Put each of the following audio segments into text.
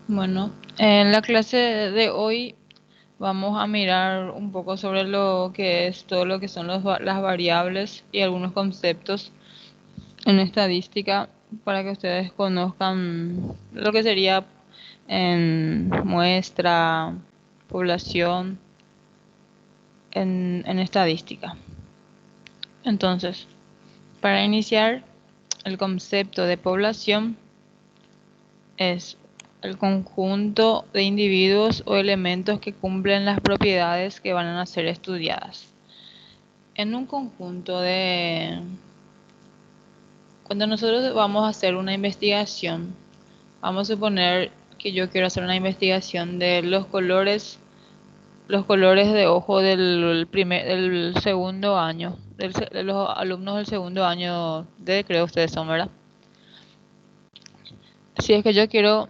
Bueno, en la clase de hoy vamos a mirar un poco sobre lo que es todo lo que son las variables y algunos conceptos en estadística para que ustedes conozcan lo que sería en muestra, población, en estadística. Entonces, para iniciar, el concepto de población es el conjunto de individuos o elementos que cumplen las propiedades que van a ser estudiadas. En un conjunto de... Cuando nosotros vamos a hacer una investigación, vamos a suponer que yo quiero hacer una investigación de los colores de ojo del segundo año, de los alumnos del segundo año de, creo ustedes son, ¿verdad? Si es que yo quiero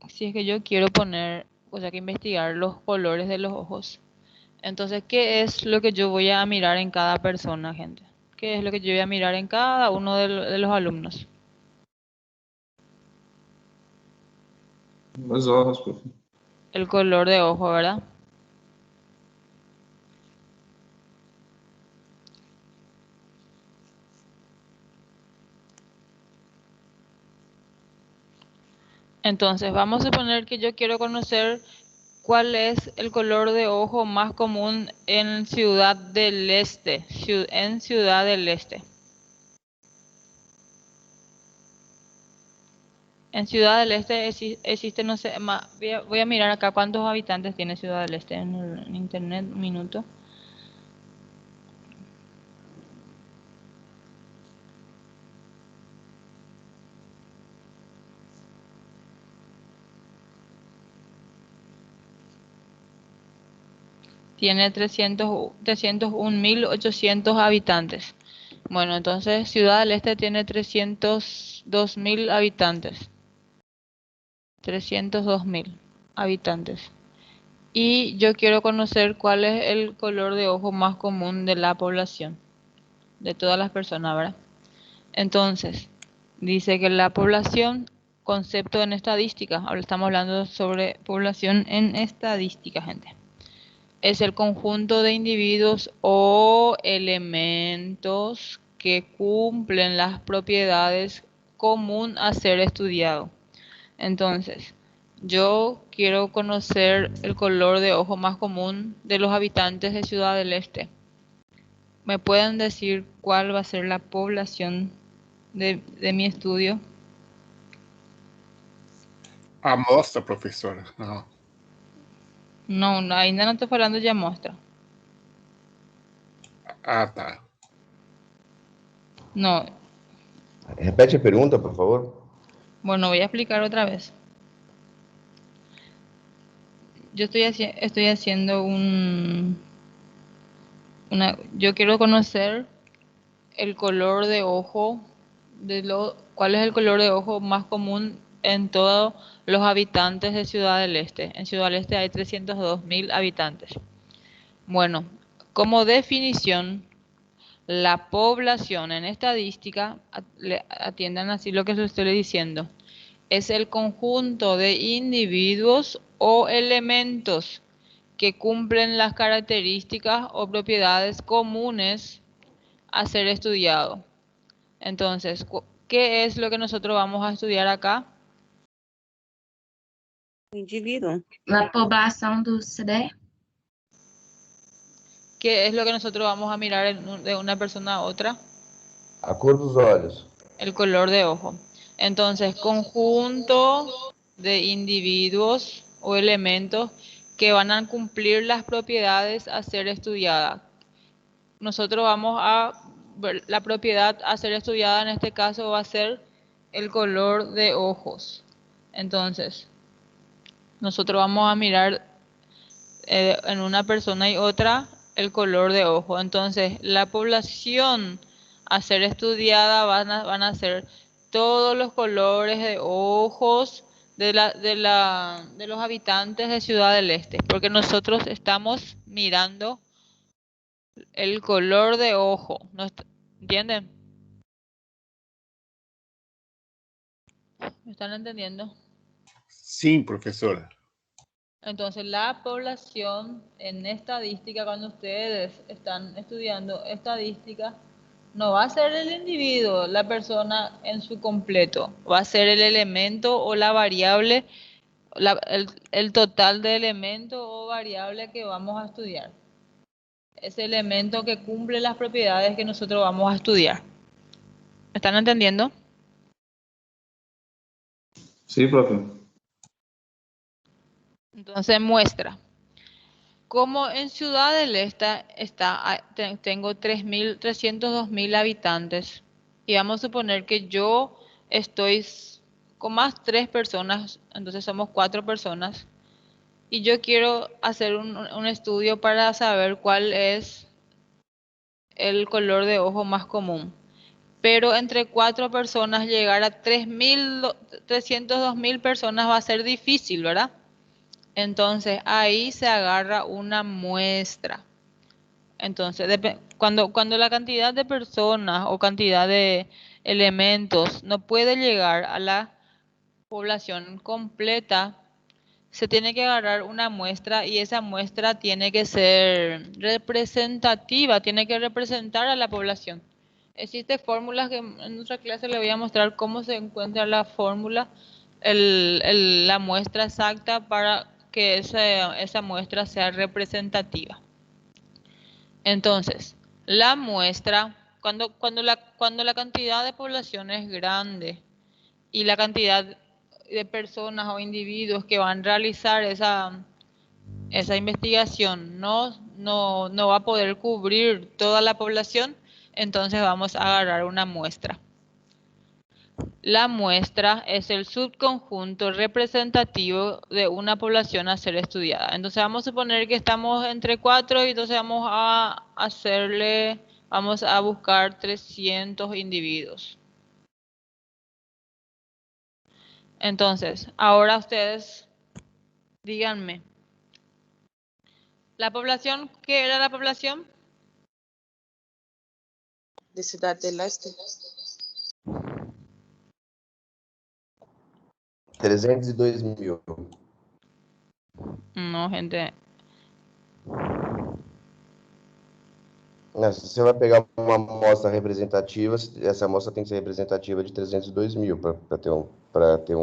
Si es que yo quiero poner, o sea, que investigar los colores de los ojos, entonces, ¿qué es lo que yo voy a mirar en cada persona, gente? ¿Qué es lo que yo voy a mirar en cada uno de los alumnos? Los ojos, profe. El color de ojo, ¿verdad? Entonces, vamos a suponer que yo quiero conocer cuál es el color de ojo más común en Ciudad del Este, en Ciudad del Este. En Ciudad del Este existe, no sé, voy a mirar acá cuántos habitantes tiene Ciudad del Este en internet, un minuto. Tiene 301.800 habitantes. Bueno, entonces Ciudad del Este tiene 302.000 habitantes. 302.000 habitantes. Y yo quiero conocer cuál es el color de ojo más común de la población, de todas las personas, ¿verdad? Entonces, dice que la población, concepto en estadística, ahora estamos hablando sobre población en estadística, gente. Es el conjunto de individuos o elementos que cumplen las propiedades común a ser estudiado. Entonces, yo quiero conocer el color de ojo más común de los habitantes de Ciudad del Este. ¿Me pueden decir cuál va a ser la población de mi estudio? Amostra, professora. Não. No, ainda no estoy hablando de amostra. Ah, tá. No, Repete a pergunta, por favor. bueno, voy a explicar otra vez. Yo estoy haciendo yo quiero conocer el color de ojo cuál es el color de ojo más común en todos los habitantes de Ciudad del Este. En Ciudad del Este hay 302.000 habitantes. Bueno, como definición, la población en estadística, atiendan así lo que les estoy diciendo, es el conjunto de individuos o elementos que cumplen las características o propiedades comunes a ser estudiado. Entonces, ¿qué es lo que nosotros vamos a estudiar acá? Indivíduo. La poblação do CDE. ¿Qué es lo que nosotros vamos a mirar de una persona a otra? A cor dos olhos. El color de ojo. Entonces, conjunto de individuos o elementos que van a cumplir las propiedades a ser estudiadas. Nosotros vamos a ver la propiedad a ser estudiada, en este caso va a ser el color de ojos. Entonces, nosotros vamos a mirar en una persona y otra el color de ojo. Entonces, la población a ser estudiada van a ser todos los colores de ojos de los habitantes de Ciudad del Este, porque nosotros estamos mirando el color de ojo. ¿Entienden? ¿Me están entendiendo? Sim, professora. Entonces, la población en estadística, cuando ustedes están estudiando estadística, no va a ser el individuo, la persona en su completo, va a ser el elemento o la variable, el total de elemento o variable que vamos a estudiar. Ese elemento que cumple las propiedades que nosotros vamos a estudiar. ¿Me están entendiendo? Sí, profe. Entonces muestra. Como en Ciudad del Este tengo 302.000 habitantes y vamos a suponer que yo estoy con más 3 personas, entonces somos 4 personas y yo quiero hacer un estudio para saber cuál es el color de ojo más común. Pero entre 4 personas llegar a 302.000 personas va a ser difícil, ¿verdad? Entonces ahí se agarra una muestra. Entonces, cuando la cantidad de personas o cantidad de elementos no puede llegar a la población completa, se tiene que agarrar una muestra y esa muestra tiene que ser representativa, tiene que representar a la población. Existen fórmulas que en nuestra clase le voy a mostrar cómo se encuentra la fórmula, la muestra exacta para que esa muestra sea representativa. Entonces, la muestra, cuando la cantidad de población es grande y la cantidad de personas o individuos que van a realizar esa investigación no va a poder cubrir toda la población, entonces vamos a agarrar una muestra. La muestra es el subconjunto representativo de una población a ser estudiada. Entonces vamos a suponer que estamos entre 4 y entonces vamos a buscar 300 individuos. Entonces, ahora ustedes díganme, ¿la población qué era la población? De Ciudad del Este. 302.000. No, gente. Não, se você vai pegar uma amostra representativa, essa amostra tem que ser representativa de 302.000 para ter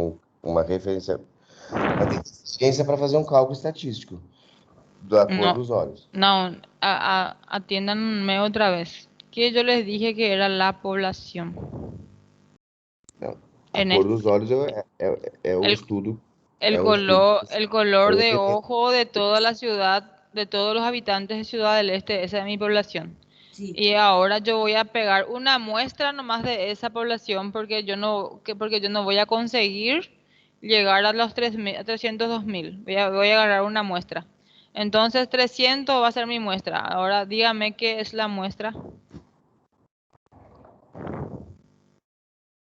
uma referência, para ter ciência para fazer um cálculo estatístico da cor No, dos olhos. no, atiéndanme otra vez. Que yo les dije que era la población. Não, a En cor dos olhos é o el, estudo. el É o estudo. color de É o- ojo de toda la ciudad, de todos los habitantes de Ciudad del Este, esa es mi población. Sí. Y ahora yo voy a pegar una muestra nomás de esa población porque yo no voy a conseguir llegar a los 302.000. Voy a agarrar una muestra. Entonces 300 va a ser mi muestra. Ahora dígame qué es la muestra.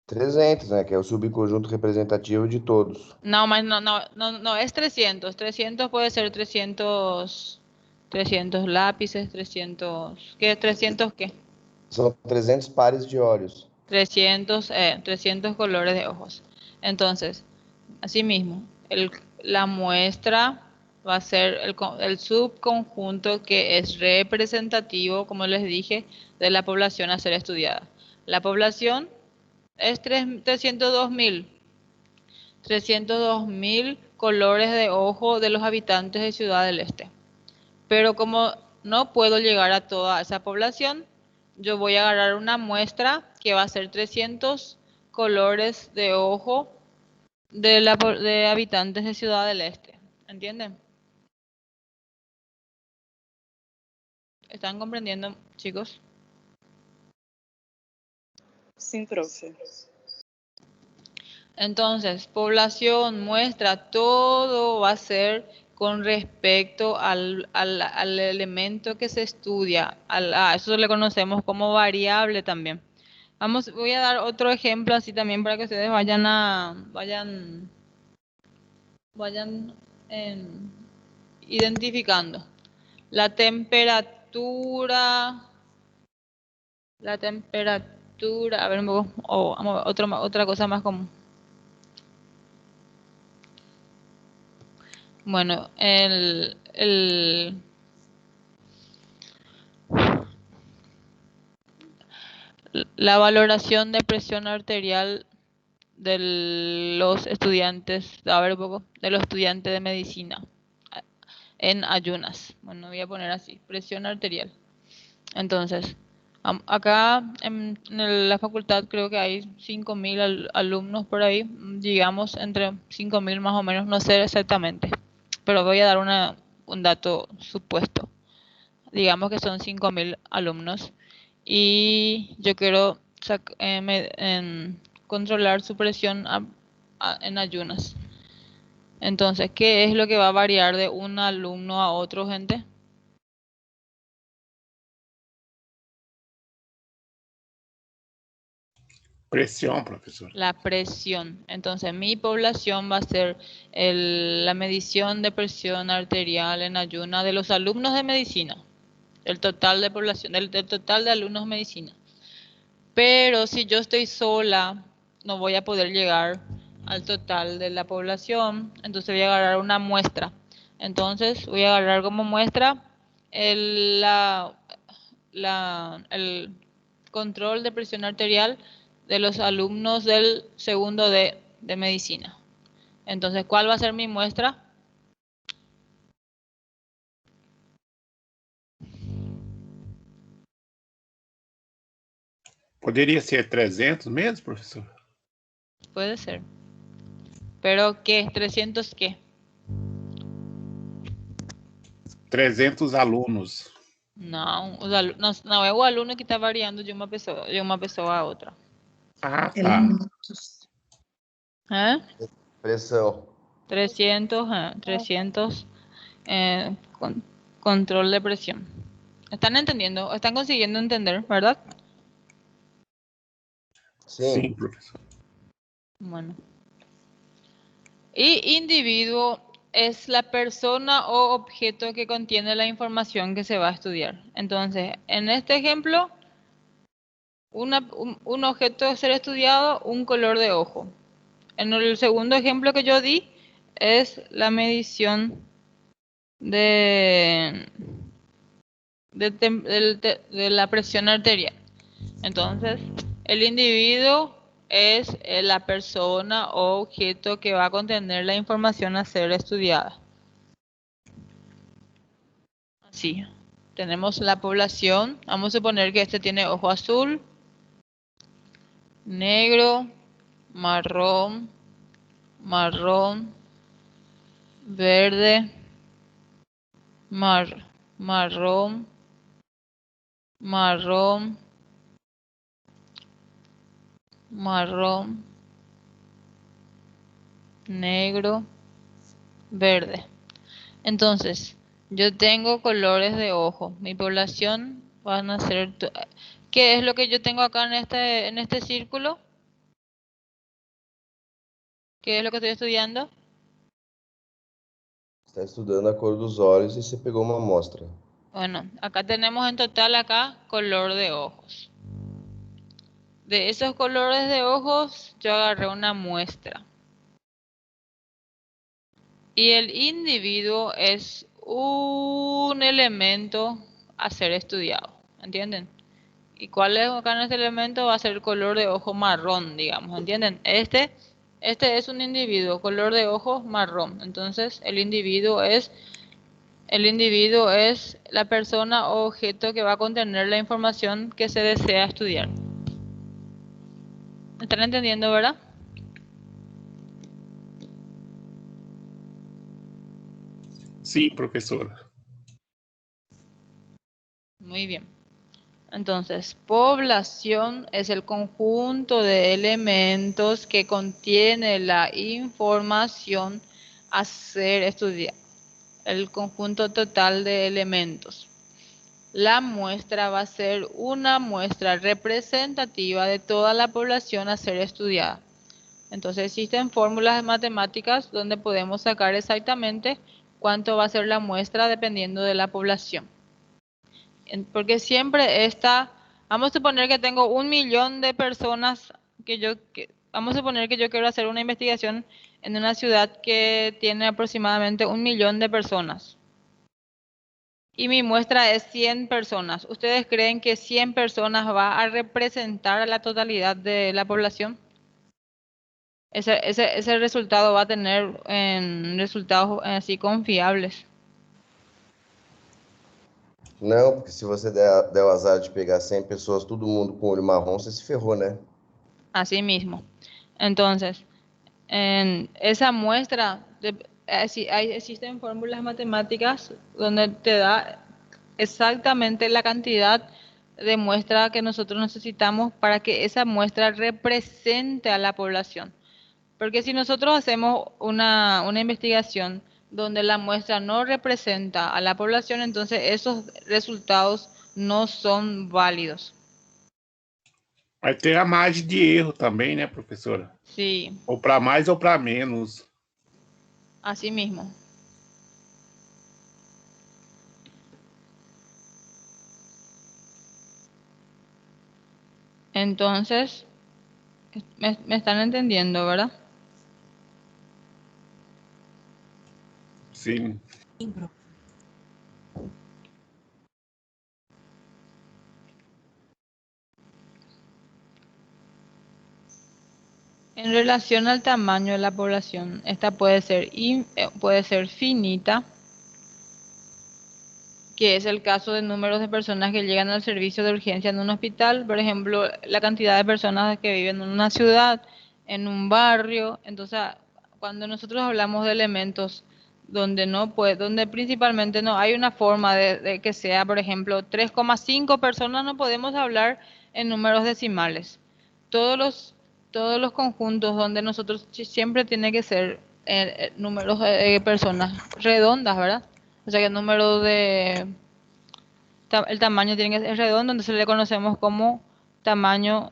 300, né? Que é o subconjunto representativo de todos. No, no es 300. 300 puede ser 300 lápices, 300. ¿Qué? ¿300 qué? São 300 pares de olhos. 300 colores de ojos. Entonces, asimismo, la muestra va a ser el subconjunto que es representativo, como les dije, de la población a ser estudiada. La población es 302.000. 302.000 colores de ojo de los habitantes de Ciudad del Este. Pero como no puedo llegar a toda esa población, yo voy a agarrar una muestra que va a ser 300 colores de ojo de habitantes de Ciudad del Este. ¿Entienden? ¿Están comprendiendo, chicos? Sim, profe. Entonces, población, muestra, todo va a ser con respecto al elemento que se estudia. Eso le conocemos como variable también. Voy a dar otro ejemplo así también para que ustedes vayan identificando. La temperatura, a ver un poco, otra cosa más común. Bueno, la valoración de presión arterial de los estudiantes, a ver un poco, de los estudiantes de medicina en ayunas. Bueno, voy a poner así, presión arterial. Entonces, acá en la facultad creo que hay 5.000 alumnos por ahí, digamos entre 5.000 más o menos, no sé exactamente, pero voy a dar un dato supuesto. Digamos que son 5.000 alumnos y yo quiero controlar su presión en ayunas. Entonces, ¿qué es lo que va a variar de un alumno a otro, gente? Presión, profesor. La presión. Entonces, mi población va a ser la medición de presión arterial en ayuna de los alumnos de medicina, el total de población, del total de alumnos de medicina. Pero si yo estoy sola, no voy a poder llegar al total de la población, entonces voy a agarrar una muestra. Entonces voy a agarrar como muestra el control de presión arterial de los alumnos del segundo de medicina. Entonces, ¿cuál va a ser mi muestra? Poderia ser 300 mesmo, professor? Puede ser. ¿Pero qué? ¿300 qué? 300 alunos. Não, não é o aluno que está variando de uma pessoa a outra. Ah, tá. Elementos. ¿Eh? Pressão. 300 control de presión. ¿Están entendiendo? ¿Están consiguiendo entender, verdad? Sim, Sim. professor. Bueno. Y individuo es la persona o objeto que contiene la información que se va a estudiar. Entonces, en este ejemplo, un objeto a ser estudiado, un color de ojo. En el segundo ejemplo que yo di es la medición de la presión arterial. Entonces, el individuo es la persona o objeto que va a contener la información a ser estudiada. Así, tenemos la población. Vamos a suponer que este tiene ojo azul, negro, marrón, verde, marrón, negro, verde. Entonces, yo tengo colores de ojo. Mi población van a ser... ¿Qué es lo que yo tengo acá en este círculo? ¿Qué es lo que estoy estudiando? Está estudando a cor dos olhos e você pegou uma amostra. Bueno, acá tenemos en total acá color de ojos. De esos colores de ojos yo agarré una muestra. Y el individuo es un elemento a ser estudiado, ¿entienden? ¿Y cuál es acá en este elemento? Va a ser el color de ojo marrón, digamos, ¿entienden? Este es un individuo, color de ojo marrón. Entonces, el individuo es la persona o objeto que va a contener la información que se desea estudiar. ¿Están entendiendo, verdad? Sim, professora. Muy bien. Entonces, población es el conjunto de elementos que contiene la información a ser estudiada. El conjunto total de elementos. La muestra va a ser una muestra representativa de toda la población a ser estudiada. Entonces existen fórmulas matemáticas donde podemos sacar exactamente cuánto va a ser la muestra dependiendo de la población. Porque siempre vamos a suponer que tengo 1 millón de personas vamos a suponer que yo quiero hacer una investigación en una ciudad que tiene aproximadamente 1 millón de personas y mi muestra es 100 personas. ¿Ustedes creen que 100 personas va a representar a la totalidad de la población? Ese resultado va a tener resultados así confiables. Não, porque se você der o azar de pegar 100 pessoas, todo mundo com olho marrom, você se ferrou, né? Así mismo. Entonces, en esa muestra, existen fórmulas matemáticas donde te da exactamente la cantidad de muestra que nosotros necesitamos para que esa muestra represente a la población. Porque si nosotros hacemos una investigación donde la muestra no representa a la población, entonces esos resultados no son válidos. Vai ter a margem de erro também, né, professora? Sí, Ou para mais ou para menos. así mismo. Entonces, me están entendiendo, ¿verdad? Sim. En relación al tamaño de la población, esta puede ser finita, que es el caso de números de personas que llegan al servicio de urgencia en un hospital, por ejemplo, la cantidad de personas que viven en una ciudad, en un barrio. Entonces, cuando nosotros hablamos de elementos donde principalmente no hay una forma de que sea, por ejemplo, 3,5 personas, no podemos hablar en números decimales. Todos los conjuntos donde nosotros siempre tiene que ser números de personas redondas, ¿verdad? O sea que el número el tamaño tiene que ser redondo, entonces le conocemos como tamaño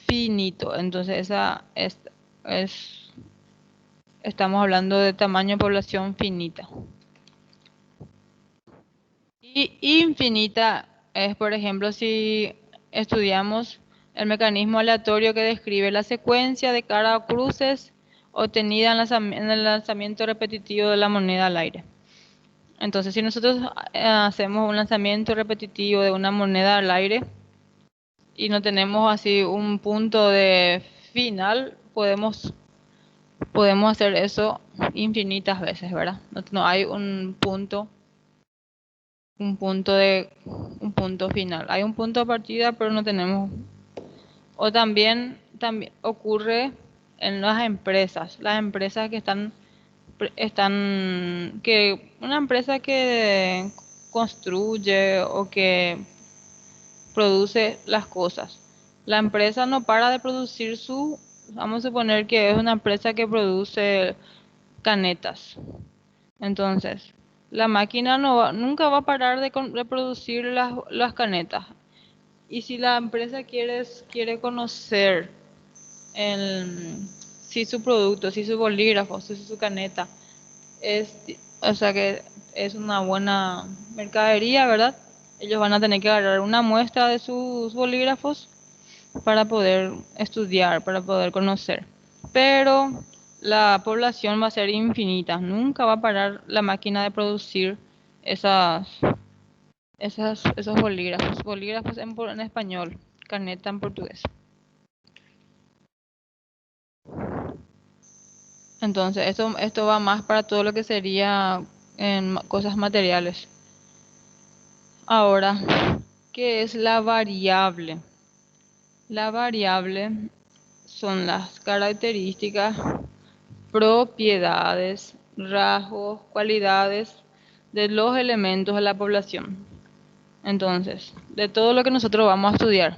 finito. Entonces es estamos hablando de tamaño de población finita. Y infinita es, por ejemplo, si estudiamos el mecanismo aleatorio que describe la secuencia de cara a cruces obtenida en el lanzamiento repetitivo de la moneda al aire. Entonces, si nosotros hacemos un lanzamiento repetitivo de una moneda al aire y no tenemos así un punto de final, podemos hacer eso infinitas veces, ¿verdad? No hay un punto final. Hay un punto de partida, pero no tenemos. O también ocurre en las empresas que que una empresa que construye o que produce las cosas. La empresa no para de producir vamos a suponer que es una empresa que produce canetas. Entonces, la máquina nunca va a parar de producir las canetas. Y si la empresa quiere conocer si su producto, si su bolígrafo, si su caneta o sea que es una buena mercadería, ¿verdad? Ellos van a tener que agarrar una muestra de sus bolígrafos para poder estudiar, para poder conocer. Pero la población va a ser infinita, nunca va a parar la máquina de producir esos bolígrafos en español, caneta en portugués. Entonces, esto va más para todo lo que sería en cosas materiales. Ahora, ¿qué es la variable? La variable son las características, propiedades, rasgos, cualidades de los elementos de la población. Entonces, de todo lo que nosotros vamos a estudiar,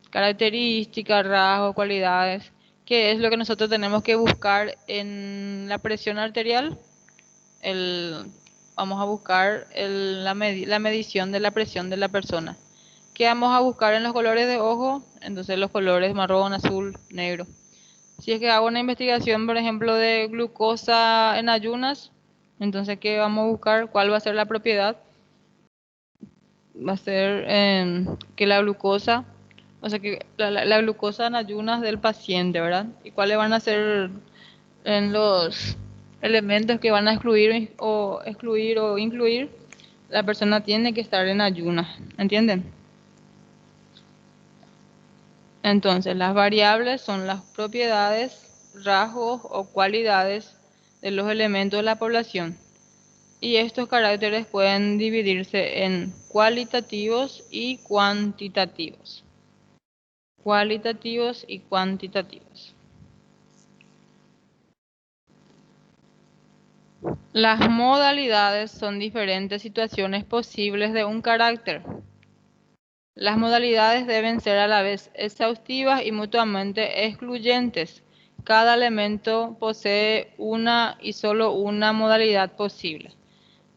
características, rasgos, cualidades, ¿qué es lo que nosotros tenemos que buscar en la presión arterial? Vamos a buscar la medición de la presión de la persona. ¿Qué vamos a buscar en los colores de ojo? Entonces los colores marrón, azul, negro. Si es que hago una investigación, por ejemplo, de glucosa en ayunas, entonces ¿qué vamos a buscar? ¿Cuál va a ser la propiedad? Va a ser que la glucosa O sea que la glucosa en ayunas del paciente, ¿verdad? ¿Y cuáles van a ser en los elementos que van a excluir o incluir? La persona tiene que estar en ayunas, ¿entienden? Entonces, las variables son las propiedades, rasgos o cualidades de los elementos de la población. Y estos caracteres pueden dividirse en cualitativos y cuantitativos. Cualitativos y cuantitativos. Las modalidades son diferentes situaciones posibles de un carácter. Las modalidades deben ser a la vez exhaustivas y mutuamente excluyentes. Cada elemento posee una y solo una modalidad posible.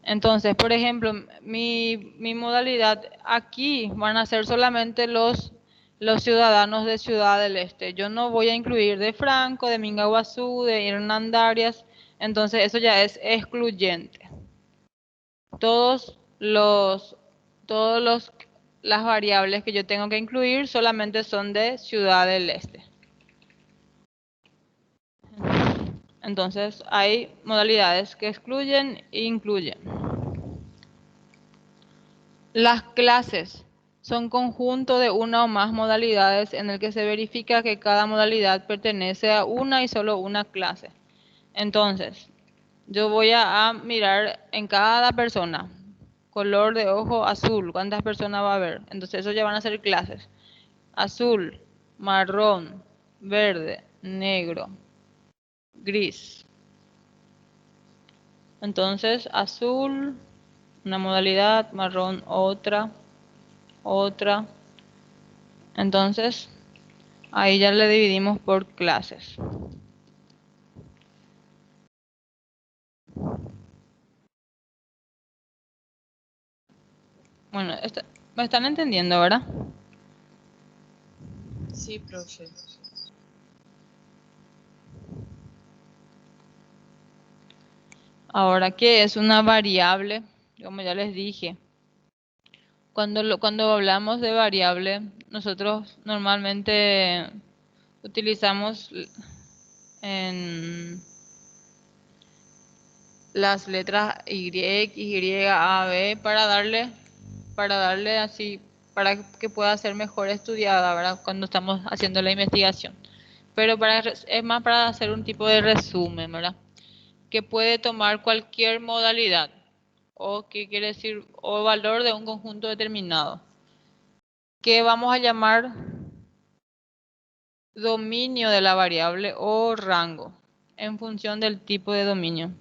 Entonces, por ejemplo, mi modalidad aquí van a ser solamente los ciudadanos de Ciudad del Este. Yo no voy a incluir de Franco, de Mingaguazú, de Hernandarias. Entonces, eso ya es excluyente. Todos las variables que yo tengo que incluir solamente son de Ciudad del Este. Entonces, hay modalidades que excluyen e incluyen. Las clases son conjunto de una o más modalidades en el que se verifica que cada modalidad pertenece a una y solo una clase. Entonces, yo voy a mirar en cada persona, color de ojo azul, ¿cuántas personas va a haber? Entonces, eso ya van a ser clases. Azul, marrón, verde, negro, gris. Entonces, azul, una modalidad, marrón, otra. Entonces, ahí ya le dividimos por clases. Bueno, me están entendiendo, ¿verdad? Sí, profe. Ahora, ¿qué es una variable? Como ya les dije, cuando hablamos de variable, nosotros normalmente utilizamos en las letras Y, Y, A, B para darle así, para que pueda ser mejor estudiada, ¿verdad? Cuando estamos haciendo la investigación. Pero es más para hacer un tipo de resumen, ¿verdad? Que puede tomar cualquier modalidad, o que quiere decir, o valor de un conjunto determinado, que vamos a llamar dominio de la variable o rango, en función del tipo de dominio.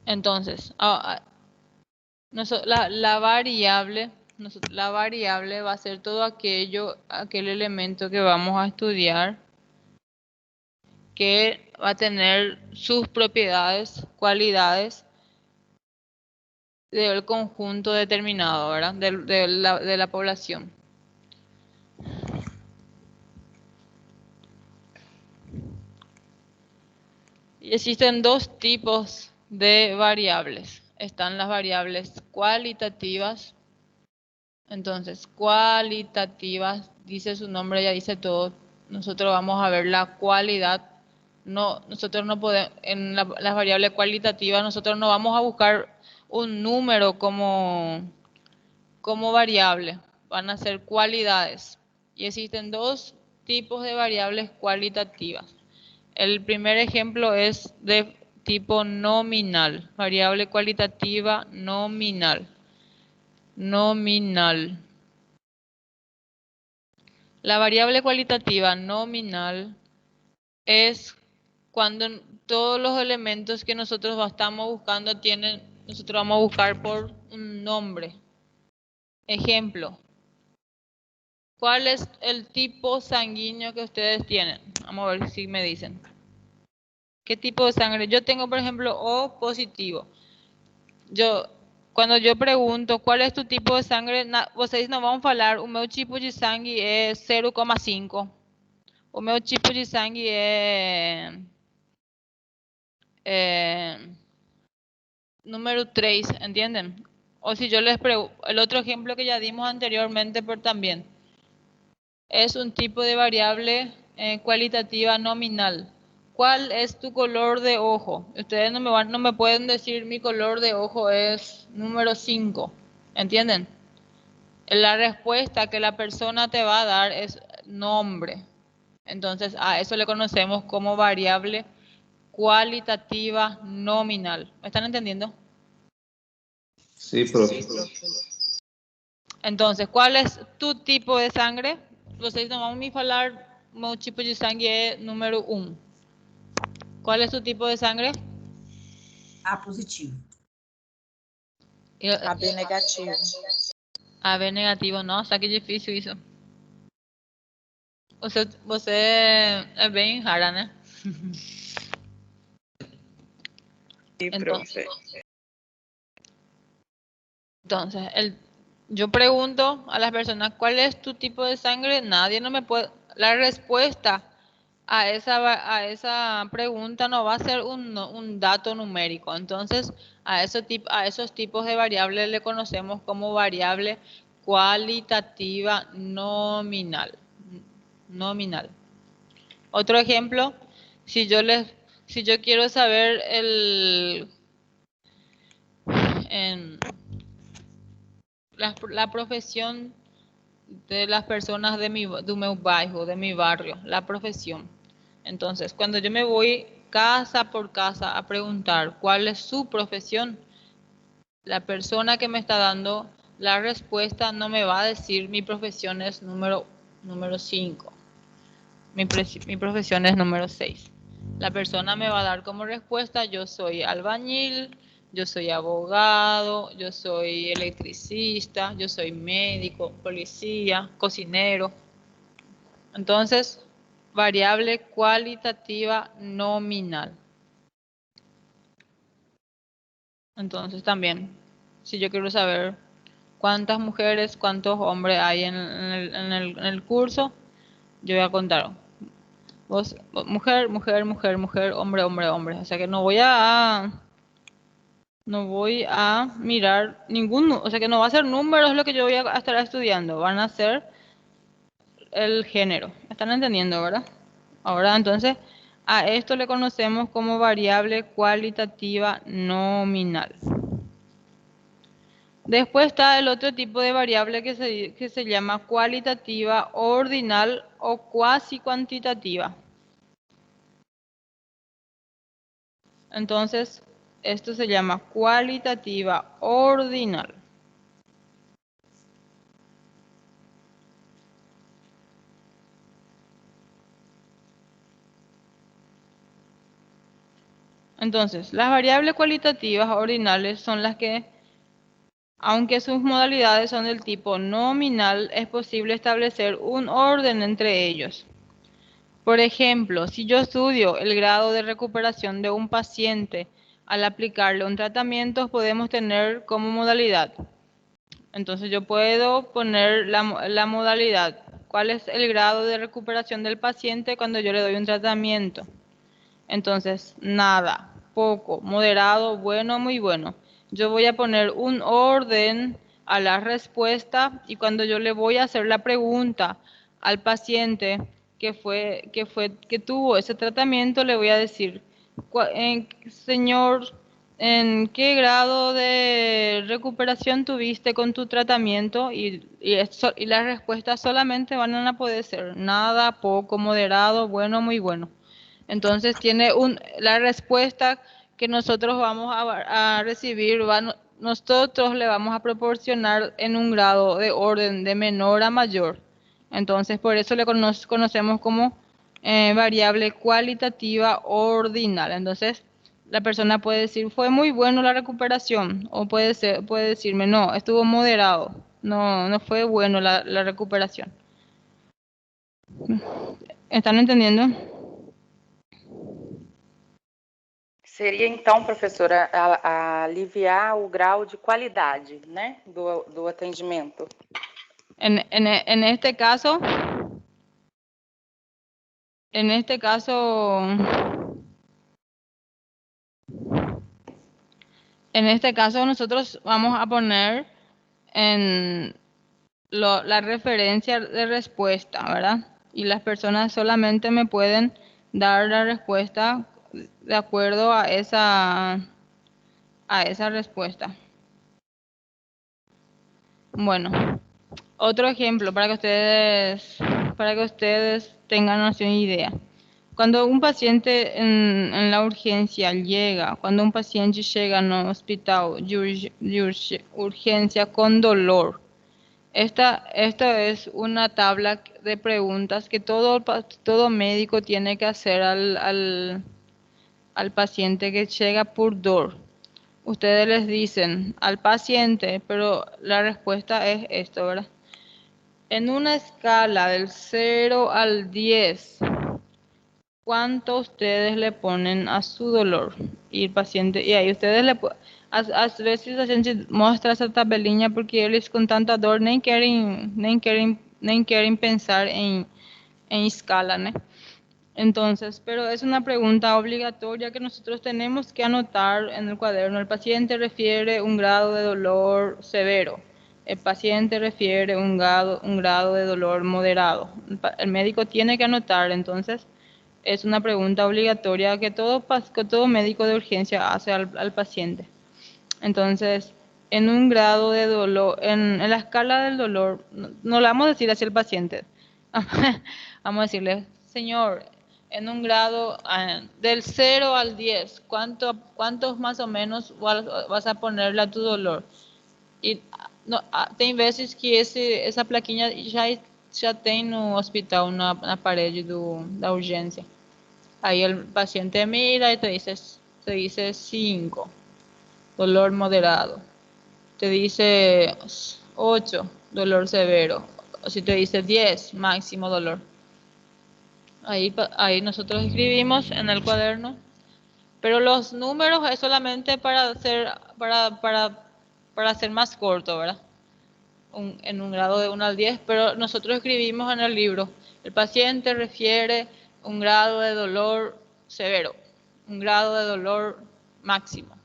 Entonces, la variable va a ser todo aquel elemento que vamos a estudiar, que va a tener sus propiedades, cualidades del conjunto determinado, ¿verdad? De la población. Y existen dos tipos de variables. Están las variables cualitativas. Entonces, cualitativas, dice su nombre, ya dice todo. Nosotros vamos a ver la cualidad. No, nosotros no podemos, en las variables cualitativas, nosotros no vamos a buscar un número como variable. Van a ser cualidades. Y existen dos tipos de variables cualitativas. El primer ejemplo es de tipo nominal, variable cualitativa nominal. Nominal. La variable cualitativa nominal es cuando todos los elementos que nosotros estamos buscando nosotros vamos a buscar por un nombre. Ejemplo. ¿Cuál es el tipo sanguíneo que ustedes tienen? Vamos a ver si me dicen. ¿Qué tipo de sangre? Yo tengo, por ejemplo, O positivo. Cuando yo pregunto cuál es tu tipo de sangre, vocês não vão falar o meu tipo de sangue é 0,5. O meu tipo de sangue é número 3, ¿entienden? O si yo les pregunto, el otro ejemplo que ya dimos anteriormente, pero también es un tipo de variable cualitativa nominal. ¿Cuál es tu color de ojo? Ustedes no me pueden decir mi color de ojo es número 5, ¿entienden? La respuesta que la persona te va a dar es nombre. Entonces, a eso le conocemos como variable cualitativa nominal. ¿Me están entendiendo? Sí, profe. Sí, profe. Entonces, ¿cuál es tu tipo de sangre? Vocês não vão me falar meu tipo de sangue é número 1. ¿Cuál es tu tipo de sangre? A positivo. AB negativo. AB negativo, nossa, que difícil isso. Você é bem rara, né? Sí, Entonces, profe. entonces yo pregunto a las personas, ¿cuál es tu tipo de sangre? Nadie no me puede... La respuesta a esa pregunta no va a ser un dato numérico. Entonces, a esos tipos de variables le conocemos como variable cualitativa nominal. Nominal. Otro ejemplo, si yo quiero saber la profesión de las personas de mi bairro, de mi barrio, la profesión. Entonces, cuando yo me voy casa por casa a preguntar cuál es su profesión, la persona que me está dando la respuesta no me va a decir mi profesión es número 5, mi profesión es número 6. La persona me va a dar como respuesta, yo soy albañil, yo soy abogado, yo soy electricista, yo soy médico, policía, cocinero. Entonces, variable cualitativa nominal. Entonces también, si yo quiero saber cuántas mujeres, cuántos hombres hay en el curso, yo voy a contar. Vos, mujer, mujer, mujer, mujer, hombre, hombre, hombre. O sea que no voy a mirar o sea que no va a ser números lo que yo voy a estar estudiando, van a ser el género. ¿Están entendiendo, verdad? Ahora entonces, a esto le conocemos como variable cualitativa nominal. Después está el otro tipo de variable que se llama cualitativa ordinal o cuasi cuantitativa. Entonces, esto se llama cualitativa ordinal. Entonces, las variables cualitativas ordinales son las que, aunque sus modalidades son del tipo nominal, es posible establecer un orden entre ellos. Por ejemplo, si yo estudio el grado de recuperación de un paciente, al aplicarle un tratamiento podemos tener como modalidad. Entonces yo puedo poner la modalidad. ¿Cuál es el grado de recuperación del paciente cuando yo le doy un tratamiento? Entonces, nada, poco, moderado, bueno, muy bueno. Yo voy a poner un orden a la respuesta y cuando yo le voy a hacer la pregunta al paciente que tuvo ese tratamiento, le voy a decir, señor, ¿en qué grado de recuperación tuviste con tu tratamiento? Y las respuestas solamente van a poder ser nada, poco, moderado, bueno, muy bueno. Entonces tiene la respuesta que nosotros vamos a recibir, nosotros le vamos a proporcionar en un grado de orden de menor a mayor. Entonces por eso le conocemos como variable cualitativa ordinal. Entonces la persona puede decir, fue muy bueno la recuperación, o puede decirme, no, estuvo moderado, no fue bueno la recuperación. ¿Están entendiendo? Seria, então, professora, aliviar o grau de qualidade, né, do atendimento. En este caso, En este caso nosotros vamos a poner en la referencia de respuesta, ¿verdad? Y las personas solamente me pueden dar la respuesta de acuerdo a esa respuesta. Bueno, otro ejemplo para que ustedes tengan una idea. Cuando un paciente en la urgencia llega, cuando un paciente llega en un hospital de urgencia con dolor, esta es una tabla de preguntas que todo médico tiene que hacer al paciente que llega por dolor. Ustedes les dicen al paciente, pero la respuesta es esto, ¿verdad? En una escala del 0 al 10, ¿cuánto ustedes le ponen a su dolor? Y el paciente, y ahí ustedes a veces a gente muestra essa tabelinha porque eles com tanta dor nem querem pensar en escala, ¿no? Entonces, pero es una pregunta obligatoria que nosotros tenemos que anotar en el cuaderno. El paciente refiere un grado de dolor severo. El paciente refiere un grado de dolor moderado. El médico tiene que anotar, entonces es una pregunta obligatoria que todo médico de urgencia hace al paciente. Entonces, en un grado de dolor, en la escala del dolor, no le vamos a decir así al paciente. Vamos a decirle, señor, en un grado del 0 al 10, ¿cuántos más o menos vas a ponerle a tu dolor? E tem vezes que essa plaquinha já tem no hospital, na parede da urgência. Aí o paciente mira e te dice 5, dolor moderado. Te dice 8, dolor severo. O si te dice 10, máximo dolor. Ahí nosotros escribimos en el cuaderno, pero los números es solamente para hacer más corto, ¿verdad? En un grado de 1 al 10, pero nosotros escribimos en el libro, el paciente refiere un grado de dolor severo, un grado de dolor máximo.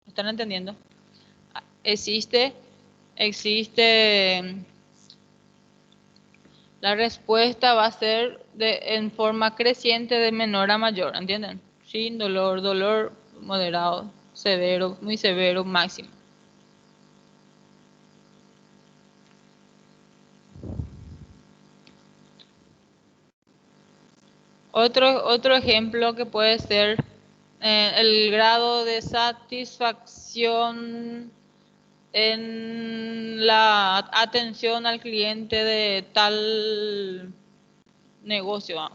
¿Están entendiendo? Existe la respuesta va a ser en forma creciente de menor a mayor, ¿entienden? Sin dolor, dolor moderado, severo, muy severo, máximo. Otro ejemplo que puede ser el grado de satisfacción en la atención al cliente de tal negocio.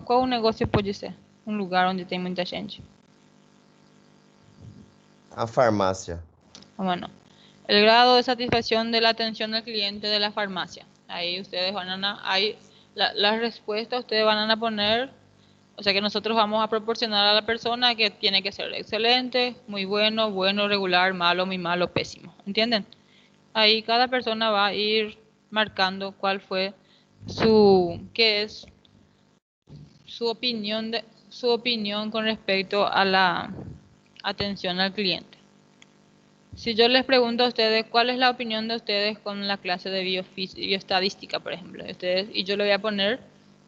Qual negócio pode ser? Um lugar onde tem muita gente. A farmácia. Bueno, el grado de satisfacción de la atención al cliente de la farmacia. Ahí ustedes las respuestas ustedes van a poner, o sea que nosotros vamos a proporcionar a la persona que tiene que ser excelente, muy bueno, bueno, regular, malo, muy malo, pésimo. ¿Entienden? Ahí cada persona va a ir marcando cuál fue qué es su opinión con respecto a la atención al cliente. Si yo les pregunto a ustedes cuál es la opinión de ustedes con la clase de bioestadística, por ejemplo, y yo le voy a poner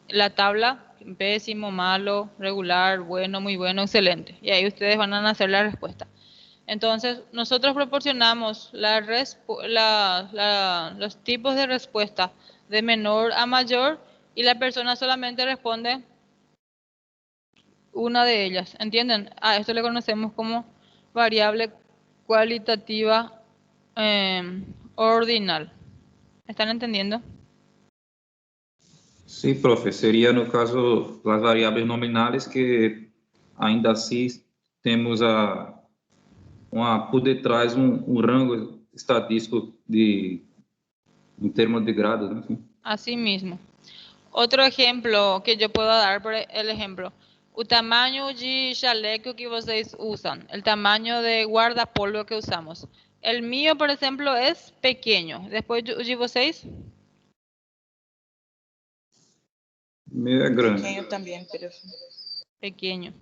la tabla pésimo, malo, regular, bueno, muy bueno, excelente, y ahí ustedes van a hacer la respuesta. Entonces, nosotros proporcionamos los tipos de respuesta de menor a mayor y la persona solamente responde una de ellas, ¿entienden? A esto le conocemos como variable cualitativa ordinal. ¿Están entendiendo? Sim, profe, seria no caso das variáveis nominais que ainda assim temos por detrás rango estatístico em termos de grados, né? Así mismo. Otro ejemplo que yo puedo dar, por el ejemplo, el tamaño de chaleco que ustedes usan, el tamaño de guardapolvo que usamos. El mío, por ejemplo, es pequeño. Después de vocês? Meu é grande. Pequeño también, pero Pequeño.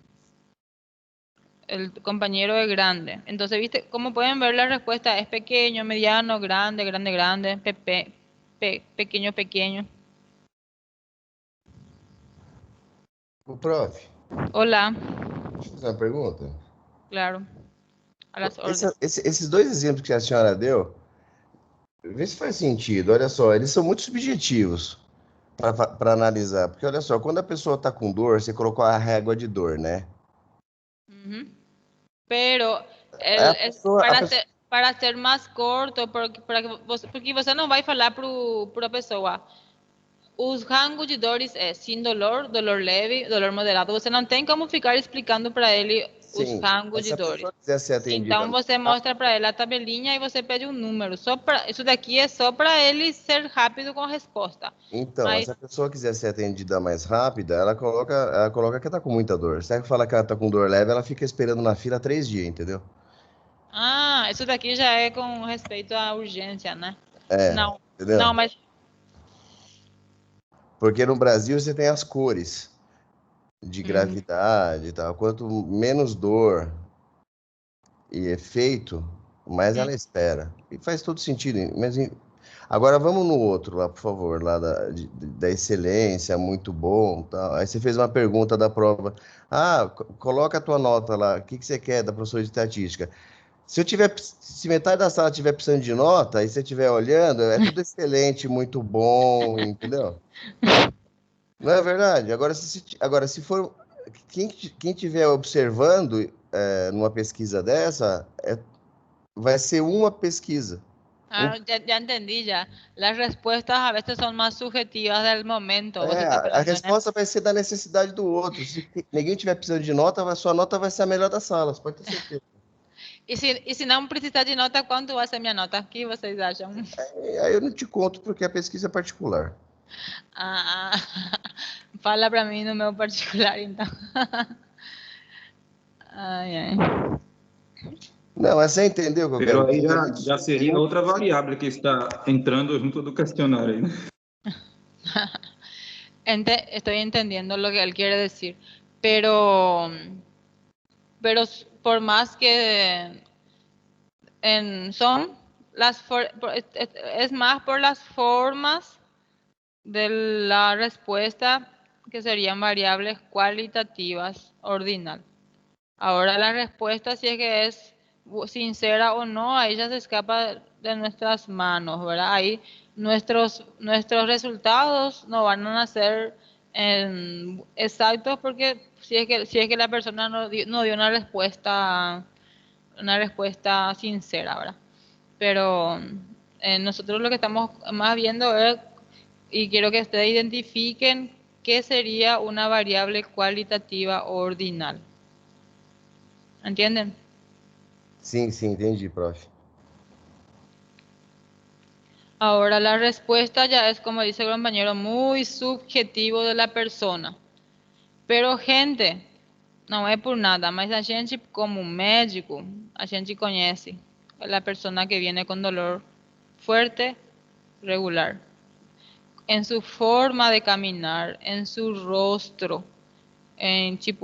el compañero es grande. Entonces, ¿viste? Como pueden ver, la respuesta es pequeño, mediano, grande, grande, grande, pequeño, pequeño. O prof, Hola, deixa eu fazer uma pergunta. claro, a las órdenes. Esses dois exemplos que a senhora deu, vê se faz sentido. Olha só, eles são muito subjetivos para analisar. Porque olha só, quando a pessoa está com dor, você colocou a régua de dor, né? Ujú. Pero Aí a es pessoa, a pessoa para ser mais curto, porque você não vai falar para a pessoa. Os rangos de dores é sem dolor, dolor leve, dolor moderado. Você não tem como ficar explicando para ele os sim, rangos mas de se a dores. pessoa quiser ser atendida Então você mostra para ele a tabelinha e você pede um número. Isso daqui é só para ele ser rápido com a resposta. então, Mas se a pessoa quiser ser atendida mais rápida, ela coloca que ela tá com muita dor. Se ela fala que ela tá com dor leve, ela fica esperando na fila 3 dias, entendeu? isso daqui já é com respeito à urgência, né? É, Não, entendeu? não, mas Porque no Brasil você tem as cores de gravidade e tal. Quanto menos dor e efeito, mais ela espera. E faz todo sentido. Mas agora vamos no outro lá, por favor, lá da excelência, muito bom, tal. Aí você fez uma pergunta da prova. Ah, coloca a tua nota lá. O que que você quer da professora de estatística? Se metade da sala tiver precisando de nota, e você estiver olhando, é tudo excelente, muito bom, entendeu? Não é verdade? Agora, se for quem estiver observando numa pesquisa dessa, vai ser uma pesquisa. ya entendí ya. Las respuestas a veces son más subjetivas del momento. Você está A falando, né? resposta vai ser da necessidade do outro. Se ninguém tiver precisando de nota, sua nota vai ser a melhor da sala, você pode ter certeza. E se não precisar de nota, quanto vai ser minha nota? O que vocês acham? Aí eu não te conto porque a pesquisa é particular. Fala para mim no meu particular, então. Ai, ai. Não, mas você entendeu o que eu Pero quero aí dizer? já seria outra variável que está entrando junto do questionário. Né? Estoy entendiendo lo que él quiere decir, pero por más que son es más por las formas de la respuesta que serían variables cualitativas ordinal. Ahora la respuesta, si es que es sincera o no, ahí ya se escapa de nuestras manos, ¿verdad? Ahí nuestros resultados no van a ser exactos porque si es que la persona no dio una respuesta sincera, ¿verdad? Pero nosotros lo que estamos más viendo es, y quiero que ustedes identifiquen qué sería una variable cualitativa ordinal. ¿Entienden? Sim, entendi, prof. Ahora la respuesta ya es, como dice el compañero, muy subjetivo de la persona. Pero, gente, não é por nada, mas a gente, como médico, a gente conhece a persona que viene con dolor fuerte, regular. En su forma de caminar, en su rostro,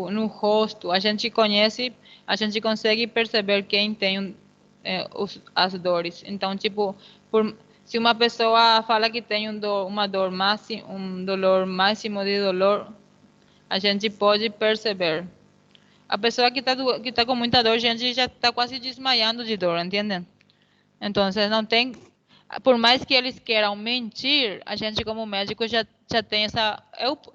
no rosto, a gente conhece, a gente consegue perceber quem tem as dores. Então, se uma pessoa fala que tem um dolor máximo de dolor, a gente pode perceber. A pessoa que está com muita dor, a gente já está quase desmaiando de dor, entendem? Então, não tem... Por mais que eles queiram mentir, a gente como médico já tem essa...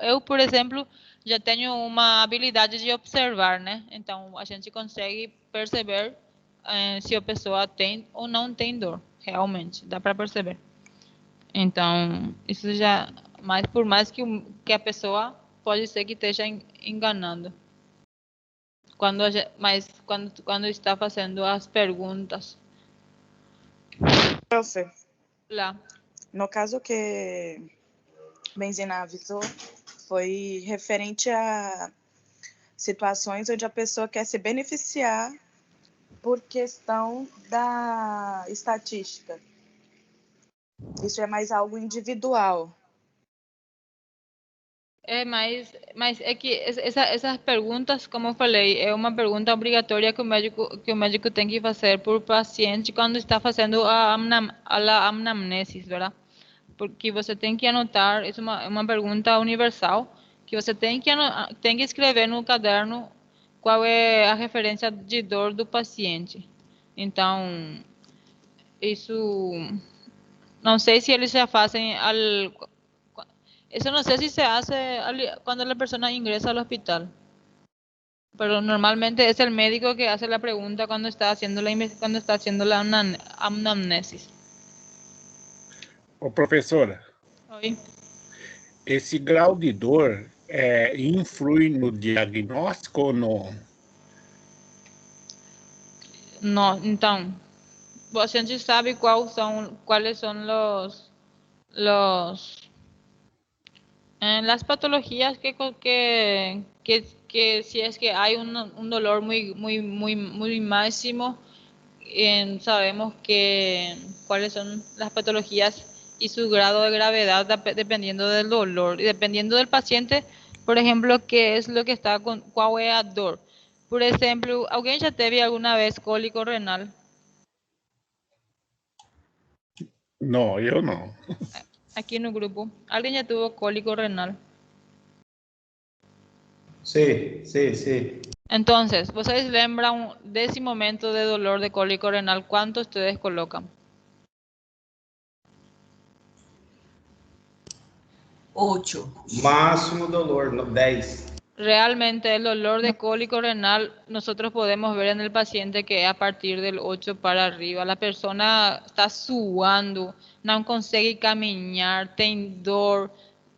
Eu, por exemplo, já tenho uma habilidade de observar, né? Então, a gente consegue perceber se a pessoa tem ou não tem dor. Realmente, dá para perceber. Então, isso já... Mas por mais que a pessoa pode ser que esteja enganando. Quando está fazendo as perguntas. Profe, Lá. no caso que Benzina avisou, foi referente a situações onde a pessoa quer se beneficiar por questão da estatística. Isso é mais algo individual. Mas é que essas perguntas, como eu falei, é uma pergunta obrigatória que o médico tem que fazer por paciente quando está fazendo a anamnesis, verdade? Porque você tem que anotar, isso é uma pergunta universal, que você tem que escrever no caderno qual é a referência de dor do paciente. Então, isso, não sei se eles já fazem eso no sé si se hace cuando la persona ingresa al hospital, pero normalmente es el médico que hace la pregunta cuando está haciendo la anamnesis. Ô, professora, Oi? esse grau de dor influi no diagnóstico ou não? No, então, a gente sabe cuáles son las patologías que si es que hay un dolor muy máximo, sabemos cuáles son las patologías y su grado de gravedad dependiendo del dolor y dependiendo del paciente, por ejemplo, qué es lo que está cuál es a dor. Por ejemplo, ¿alguien ya teve alguna vez cólico renal? Não, eu não. Aquí en el grupo, ¿alguien ya tuvo cólico renal? Sí, sí, sí. Entonces, ¿ustedes lembran de ese momento de dolor de cólico renal? ¿Cuánto ustedes colocan? 8. Máximo dolor, 10. Realmente el dolor de cólico renal nosotros podemos ver en el paciente que es a partir del 8 para arriba. La persona está suando, no consigue caminar, tem dor,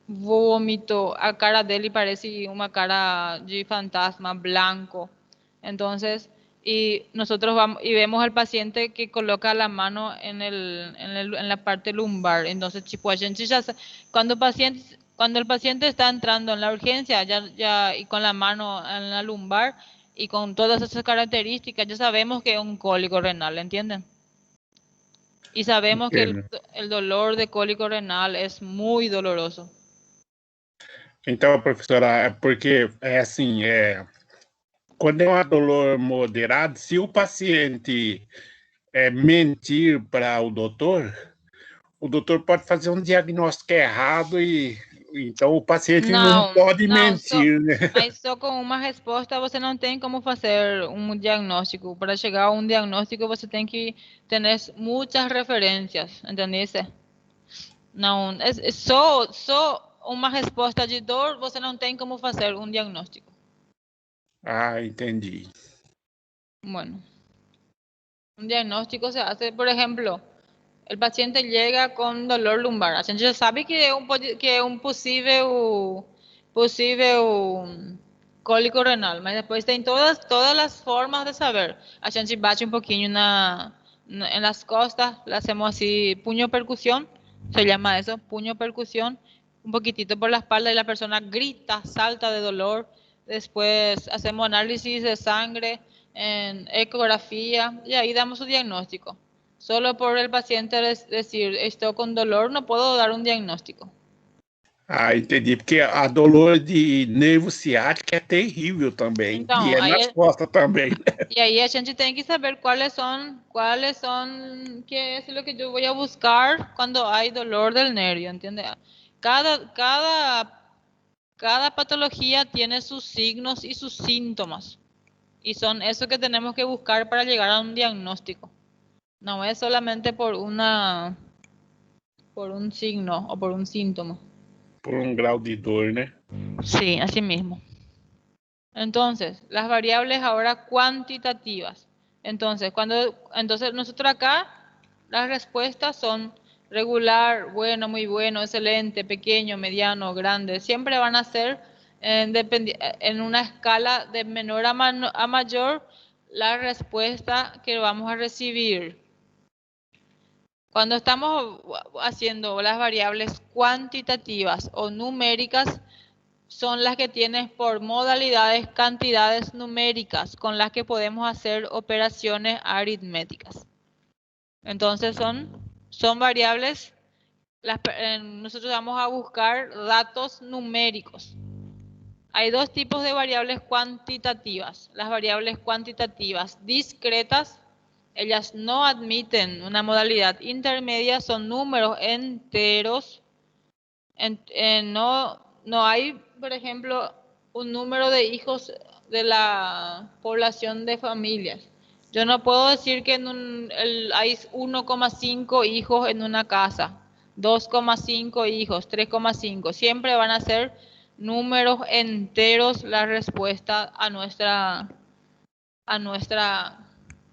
vómito, a cara dele parece una cara de fantasma blanco. Entonces, y nosotros vamos y vemos al paciente que coloca la mano en la parte lumbar. Entonces, tipo, a gente ya cuando el paciente está entrando en la urgencia y con la mano en la lumbar y con todas esas características, ya sabemos que es un cólico renal, ¿entienden? Y sabemos que Entendo. el dolor de cólico renal es muy doloroso. Então, professora, porque assim, quando é um dolor moderado, se o paciente mentir para o doutor pode fazer um diagnóstico errado e então o paciente não pode mentir, né? Mas só com uma resposta você não tem como fazer um diagnóstico. Para chegar a um diagnóstico você tem que ter muitas referências, entendeu? Não, só uma resposta de dor você não tem como fazer um diagnóstico. Ah, entendi. Bueno, un diagnóstico se hace, por ejemplo, el paciente llega con dolor lumbar. A gente já sabe que é um possível cólico renal, mas depois tem todas as formas de saber. A gente bate um pouquinho en las costas, le hacemos así puño percusión, se llama eso, puño percusión, un poquitito por la espalda y la persona grita, salta de dolor. Después hacemos análisis de sangre, en ecografía y ahí damos su diagnóstico. Solo por el paciente decir estoy con dolor no puedo dar un diagnóstico. Ah, entendi, porque a dolor de nervo ciático é terrível também, Então, e nas costas também. Y ahí a gente tiene que saber cuáles son, qué es lo que yo voy a buscar cuando hay dolor del nervio, ¿entiendes? Cada patología tiene sus signos y sus síntomas. Y son eso que tenemos que buscar para llegar a un diagnóstico. No es solamente por un signo o por un síntoma. Por um grau de dor, né? Sí, así mismo. Entonces, las variables ahora cuantitativas. Entonces, nosotros acá, las respuestas son regular, bueno, muy bueno, excelente, pequeño, mediano, grande. Siempre van a ser en una escala de menor a mayor la respuesta que vamos a recibir. Cuando estamos haciendo las variables cuantitativas o numéricas, son las que tienen por modalidades cantidades numéricas con las que podemos hacer operaciones aritméticas. Entonces son variables nosotros vamos a buscar datos numéricos. Hay dos tipos de variables cuantitativas. Las variables cuantitativas discretas, ellas no admiten una modalidad intermedia, son números enteros. No hay, por ejemplo, un número de hijos de la población de familias. Yo no puedo decir que hay 1,5 hijos en una casa, 2,5 hijos, 3,5. Siempre van a ser números enteros la respuesta a nuestra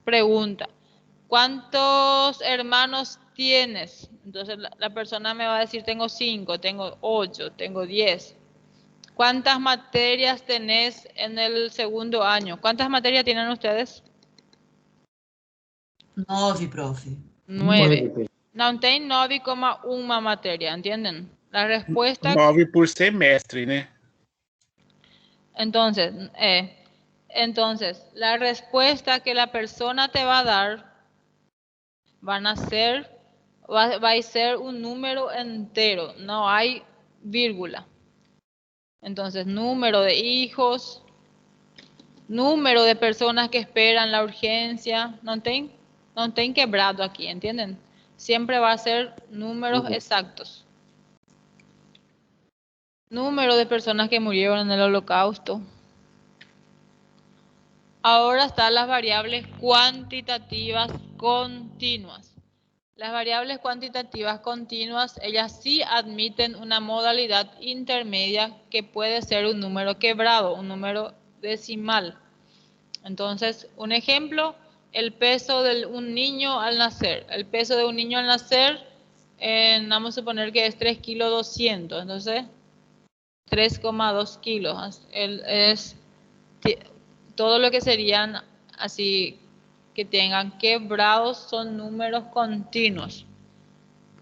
pregunta. ¿Cuántos hermanos tienes? Entonces la persona me va a decir, tengo 5, tengo 8, tengo 10. ¿Cuántas materias tenés en el segundo año? ¿Cuántas materias tienen ustedes? 9, profe. 9. Não tem 9,1 matéria, ¿entienden? La respuesta... 9 por semestre, né? Entonces, la respuesta que la persona te va a dar va a ser un número entero, no hay vírgula. Entonces, número de hijos, número de personas que esperan la urgencia, no tem quebrado aquí, ¿entienden? Siempre va a ser números exactos. Número de personas que murieron en el Holocausto. Ahora están las variables cuantitativas continuas. Las variables cuantitativas continuas, ellas sí admiten una modalidad intermedia que puede ser un número quebrado, un número decimal. Entonces, un ejemplo, el peso de un niño al nacer. El peso de un niño al nacer, vamos a suponer que es 3 kilos 200, entonces 3,2 kilos. Todo lo que serían así que tengan quebrados son números continuos.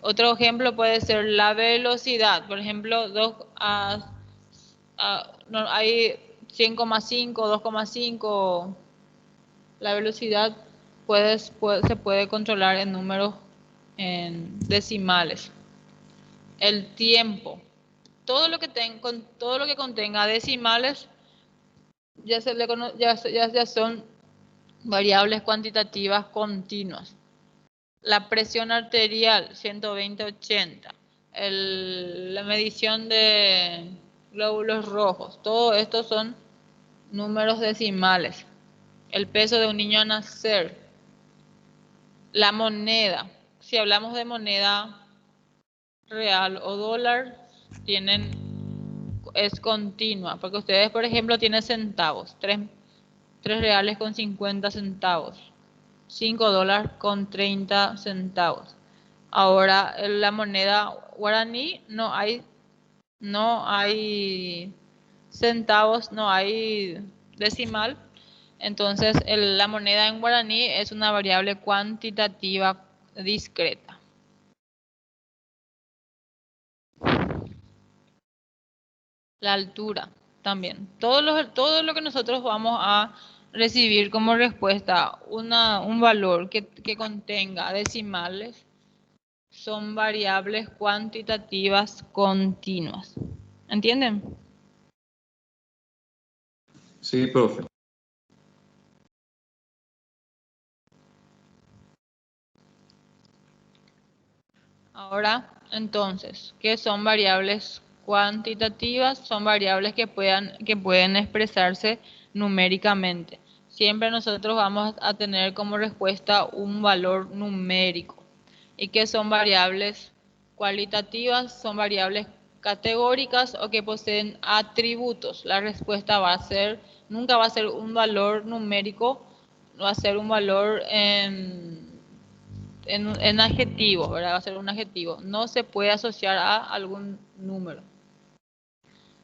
Otro ejemplo puede ser la velocidad. Por ejemplo, hay 100,5, 2,5. La velocidad se puede controlar en números en decimales. El tiempo. Todo lo que contenga decimales ya son variables cuantitativas continuas. La presión arterial, 120/80. La medición de glóbulos rojos. Todo esto son números decimales. El peso de un niño a nacer. La moneda. Si hablamos de moneda real o dólar, es continua. Porque ustedes, por ejemplo, tienen centavos. 3 reales con 50 centavos. 5 dólares con 30 centavos. Ahora, en la moneda guaraní no hay centavos, no hay decimal. Entonces, la moneda en guaraní es una variable cuantitativa discreta. La altura también. Todo lo que nosotros vamos a recibir como respuesta, un valor que contenga decimales, son variables cuantitativas continuas. ¿Entienden? Sí, profe. Ahora, entonces, ¿qué son variables cuantitativas? Son variables que pueden expresarse numéricamente. Siempre nosotros vamos a tener como respuesta un valor numérico. ¿Y qué son variables cualitativas? Son variables categóricas o que poseen atributos. La respuesta nunca va a ser un valor numérico, va a ser un valor en adjetivo, ¿verdad? Va a ser un adjetivo. No se puede asociar a algún número.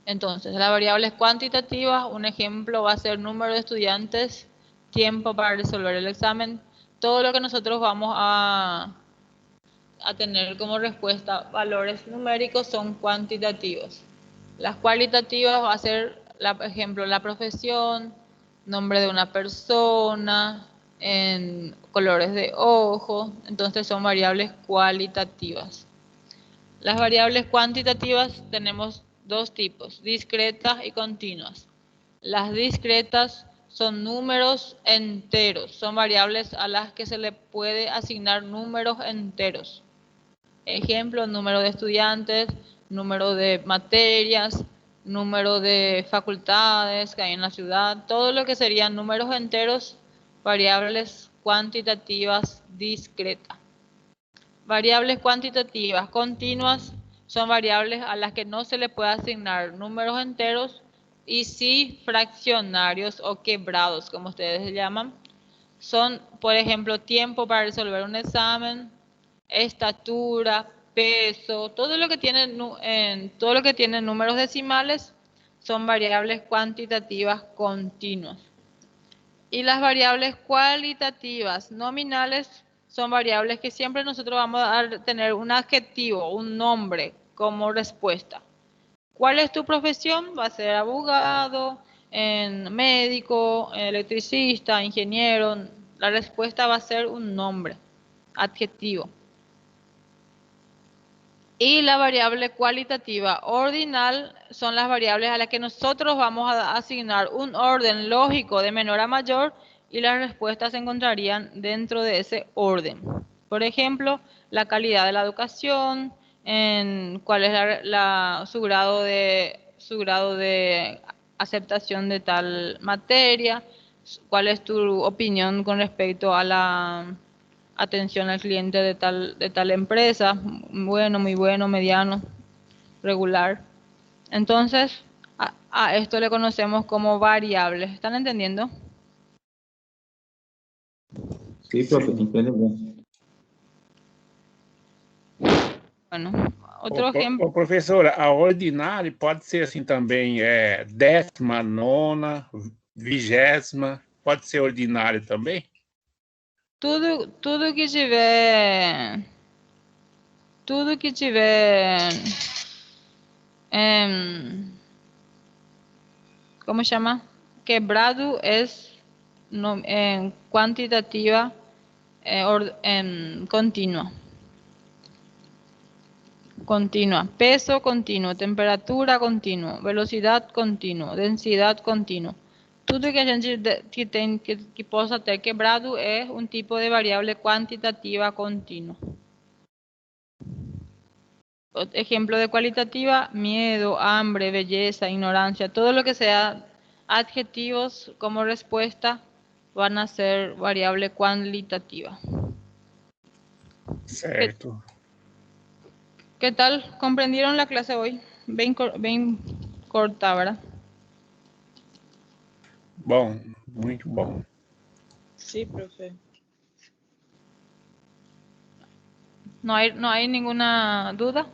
Entonces, las variables cuantitativas, un ejemplo va a ser número de estudiantes, tiempo para resolver el examen. Todo lo que nosotros vamos a tener como respuesta valores numéricos son cuantitativos. Las cualitativas va a ser, por ejemplo, la profesión, nombre de una persona, en colores de ojo, entonces son variables cualitativas. Las variables cuantitativas tenemos dos tipos, discretas y continuas. Las discretas son números enteros, son variables a las que se le puede asignar números enteros. Ejemplo, número de estudiantes, número de materias, número de facultades que hay en la ciudad, todo lo que serían números enteros, variables cuantitativas discretas. Variables cuantitativas continuas son variables a las que no se le puede asignar números enteros y sí fraccionarios o quebrados, como ustedes le llaman. Son, por ejemplo, tiempo para resolver un examen, estatura, peso, todo lo que tiene números decimales son variables cuantitativas continuas. Y las variables cualitativas nominales son variables que siempre nosotros vamos a tener un adjetivo, un nombre como respuesta. ¿Cuál es tu profesión? Va a ser abogado, médico, electricista, ingeniero. La respuesta va a ser un nombre, adjetivo. Y la variable cualitativa ordinal son las variables a las que nosotros vamos a asignar un orden lógico de menor a mayor y las respuestas se encontrarían dentro de ese orden. Por ejemplo, la calidad de la educación, cuál es su grado de aceptación de tal materia, cuál es tu opinión con respecto a la atención al cliente de tal empresa, bueno, muy bueno, mediano, regular. Entonces, a esto le conocemos como variables. ¿Están entendiendo? Sí, profe, entendo bem. Bueno, outro ejemplo. Professora, a ordinária pode ser assim também, 19ª, 20ª, pode ser ordinária também? Tudo que tiver ¿cómo se llama? Quebrado es cuantitativa continua. Continua. Peso continuo, temperatura continuo, velocidad continuo, densidad continuo. Tudo que a gente que possa ter quebrado é um tipo de variable quantitativa contínua. Ejemplo de cualitativa, miedo, hambre, belleza, ignorancia, todo lo que sea adjetivos como respuesta van a ser variable cualitativa. Certo. ¿Qué tal? ¿Comprendieron la clase hoy? Bien corta, ¿verdad? Bom, muito bom. Sí, profe. ¿No hay ninguna duda?